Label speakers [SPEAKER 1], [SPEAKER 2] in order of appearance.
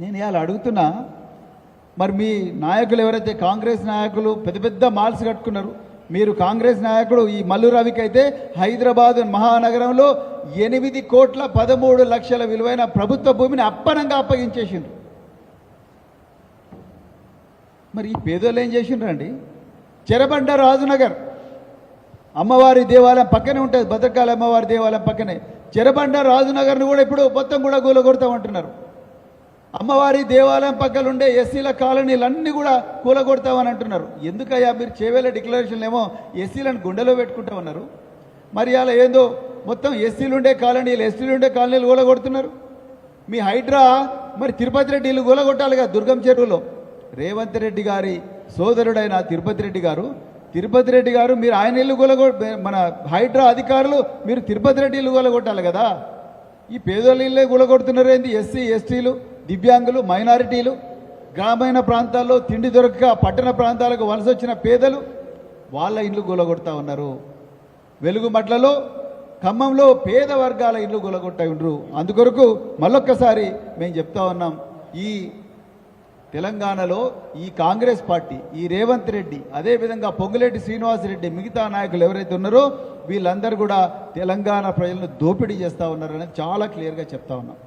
[SPEAKER 1] నేను ఇవాళ అడుగుతున్నా, మరి మీ నాయకులు ఎవరైతే కాంగ్రెస్ నాయకులు పెద్ద పెద్ద మాల్స్ కట్టుకున్నారు, మీరు కాంగ్రెస్ నాయకుడు ఈ మల్లు రవికి అయితే హైదరాబాద్ మహానగరంలో 8,13,00,000 విలువైన ప్రభుత్వ భూమిని అప్పనంగా అప్పగించేసిండ్రు. మరి ఈ పేదోళ్ళు ఏం చేసిండ్రండి? చెరబండ రాజునగర్ అమ్మవారి దేవాలయం పక్కనే ఉంటుంది, భద్రకాళి అమ్మవారి దేవాలయం పక్కనే. చెరబండ రాజునగర్ను కూడా ఇప్పుడు మొత్తం కూడా కూలగొడతామంటున్నారు. అమ్మవారి దేవాలయం పక్కన ఉండే ఎస్సీల కాలనీలన్నీ కూడా కూలగొడతామని అంటున్నారు. ఎందుకయ్యా మీరు చేవేల డిక్లరేషన్లు ఏమో ఎస్సీలను గుండెలో పెట్టుకుంటామన్నారు, మరి అలా ఏందో మొత్తం ఎస్సీలు ఉండే కాలనీలు కూలగొడుతున్నారు. మీ హైడ్రా మరి తిరుపతి రెడ్డి ఇల్లు కూలగొట్టాలి కదా దుర్గం చెరువులో. రేవంత్ రెడ్డి గారి సోదరుడైన తిరుపతి రెడ్డి గారు మీరు ఆయన ఇల్లు మన హైడ్రా అధికారులు మీరు తిరుపతి రెడ్డి ఇల్లు కూలగొట్టాలి కదా. ఈ పేదోళ్ళ ఇల్లే కూలగొడుతున్నారు ఏంది? ఎస్సీ ఎస్టీలు, దివ్యాంగులు, మైనారిటీలు, గ్రామీణ ప్రాంతాల్లో తిండి దొరకక పట్టణ ప్రాంతాలకు వలస వచ్చిన పేదలు వాళ్ళ ఇండ్లు కూలగొడతా ఉన్నారు. వెలుగుమట్లలో ఖమ్మంలో పేద వర్గాల ఇండ్లు కూలగొట్టా ఉండ్రు. అందుకొరకు మళ్ళొక్కసారి మేము చెప్తా ఉన్నాం, ఈ తెలంగాణలో ఈ కాంగ్రెస్ పార్టీ, ఈ రేవంత్ రెడ్డి, అదేవిధంగా పొంగులేటి శ్రీనివాసరెడ్డి, మిగతా నాయకులు ఎవరైతే ఉన్నారో వీళ్ళందరూ కూడా తెలంగాణ ప్రజలను దోపిడీ చేస్తూ ఉన్నారని చాలా క్లియర్గా చెప్తా ఉన్నాం.